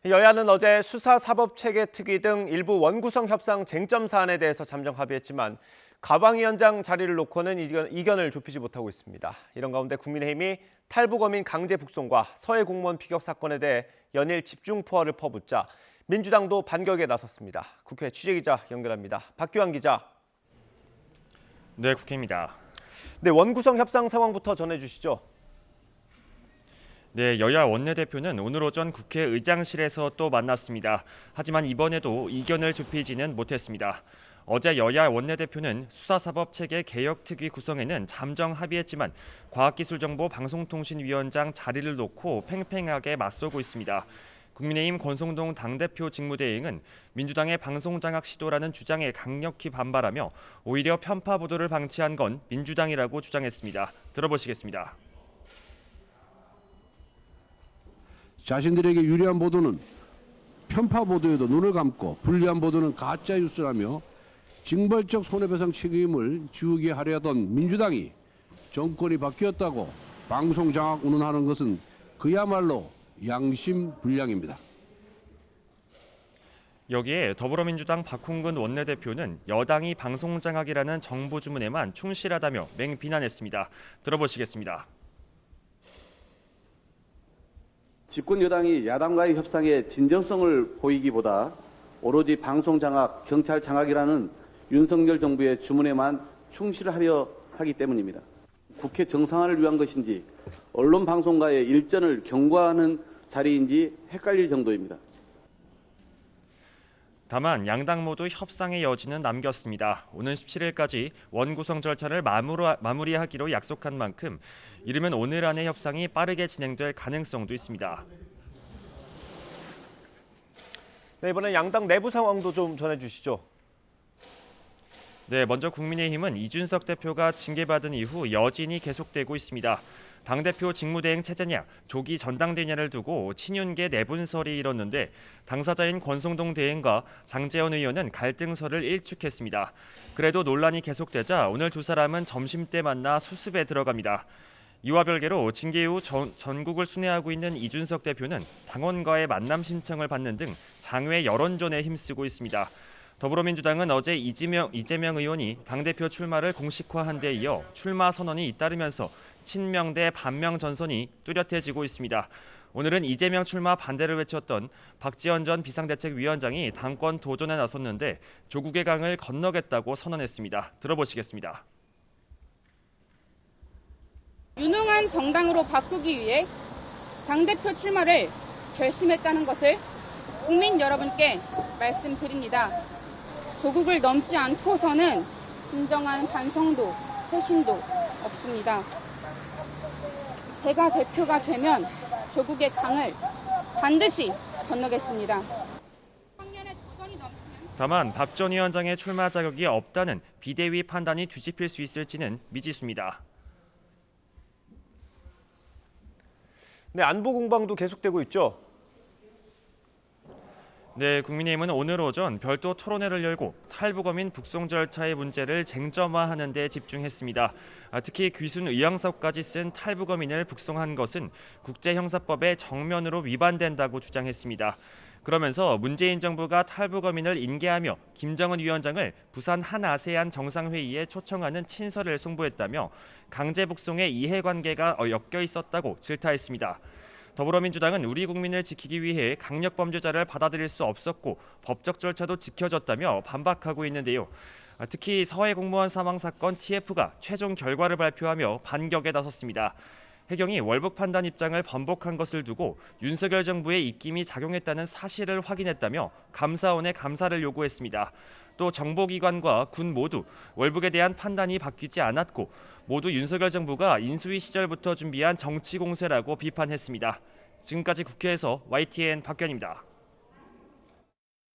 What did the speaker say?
여야는 어제 수사사법체계특위 등 일부 원구성 협상 쟁점 사안에 대해서 잠정 합의했지만 가방위원장 자리를 놓고는 이견을 좁히지 못하고 있습니다. 이런 가운데 국민의힘이 탈북어민 강제 북송과 서해 공무원 피격 사건에 대해 연일 집중포화를 퍼붓자 민주당도 반격에 나섰습니다. 국회 취재기자 연결합니다. 박규환 기자. 네, 국회입니다. 네, 원구성 협상 상황부터 전해주시죠. 네, 여야 원내대표는 오늘 오전 국회 의장실에서 또 만났습니다. 하지만 이번에도 이견을 좁히지는 못했습니다. 어제 여야 원내대표는 수사사법체계 개혁특위 구성에는 잠정 합의했지만 과학기술정보방송통신위원장 자리를 놓고 팽팽하게 맞서고 있습니다. 국민의힘 권성동 당대표 직무대행은 민주당의 방송장악 시도라는 주장에 강력히 반발하며 오히려 편파 보도를 방치한 건 민주당이라고 주장했습니다. 들어보시겠습니다. 자신들에게 유리한 보도는 편파 보도에도 눈을 감고 불리한 보도는 가짜 뉴스라며 징벌적 손해배상 책임을 지우게 하려 하던 민주당이 정권이 바뀌었다고 방송 장악 운운하는 것은 그야말로 양심불량입니다. 여기에 더불어민주당 박홍근 원내대표는 여당이 방송 장악이라는 정부 주문에만 충실하다며 맹비난했습니다. 들어보시겠습니다. 집권 여당이 야당과의 협상에 진정성을 보이기보다 오로지 방송 장악, 경찰 장악이라는 윤석열 정부의 주문에만 충실하려 하기 때문입니다. 국회 정상화를 위한 것인지 언론 방송가의 일전을 경고하는 자리인지 헷갈릴 정도입니다. 다만 양당 모두 협상의 여지는 남겼습니다. 오는 17일까지 원구성 절차를 마무리하기로 약속한 만큼 이르면 오늘 안에 협상이 빠르게 진행될 가능성도 있습니다. 네, 이번엔 양당 내부 상황도 좀 전해주시죠. 네, 먼저 국민의힘은 이준석 대표가 징계받은 이후 여진이 계속되고 있습니다. 당대표 직무대행 체제냐, 조기 전당대냐를 두고 친윤계 내분설이 일었는데 당사자인 권성동 대행과 장제원 의원은 갈등설을 일축했습니다. 그래도 논란이 계속되자 오늘 두 사람은 점심때 만나 수습에 들어갑니다. 이와 별개로 징계 이후 전국을 순회하고 있는 이준석 대표는 당원과의 만남 신청을 받는 등 장외 여론전에 힘쓰고 있습니다. 더불어민주당은 어제 이재명 의원이 당대표 출마를 공식화한 데 이어 출마 선언이 잇따르면서 친명 대 반명 전선이 뚜렷해지고 있습니다. 오늘은 이재명 출마 반대를 외쳤던 박지원 전 비상대책위원장이 당권 도전에 나섰는데 조국의 강을 건너겠다고 선언했습니다. 들어보시겠습니다. 유능한 정당으로 바꾸기 위해 당대표 출마를 결심했다는 것을 국민 여러분께 말씀드립니다. 조국을 넘지 않고서는 진정한 반성도, 쇄신도 없습니다. 제가 대표가 되면 조국의 강을 반드시 건너겠습니다. 다만 박 전 위원장의 출마 자격이 없다는 비대위 판단이 뒤집힐 수 있을지는 미지수입니다. 네, 안보 공방도 계속되고 있죠. 네, 국민의힘은 오늘 오전 별도 토론회를 열고 탈북어민 북송 절차의 문제를 쟁점화하는 데 집중했습니다. 특히 귀순 의향서까지 쓴 탈북어민을 북송한 것은 국제형사법에 정면으로 위반된다고 주장했습니다. 그러면서 문재인 정부가 탈북어민을 인계하며 김정은 위원장을 부산 한아세안 정상회의에 초청하는 친서를 송부했다며 강제 북송의 이해관계가 엮여 있었다고 질타했습니다. 더불어민주당은 우리 국민을 지키기 위해 강력범죄자를 받아들일 수 없었고 법적 절차도 지켜졌다며 반박하고 있는데요. 특히 서해 공무원 사망 사건 TF가 최종 결과를 발표하며 반격에 나섰습니다. 해경이 월북 판단 입장을 번복한 것을 두고 윤석열 정부의 입김이 작용했다는 사실을 확인했다며 감사원에 감사를 요구했습니다. 또 정보기관과 군 모두 월북에 대한 판단이 바뀌지 않았고 모두 윤석열 정부가 인수위 시절부터 준비한 정치 공세라고 비판했습니다. 지금까지 국회에서 YTN 박견입니다.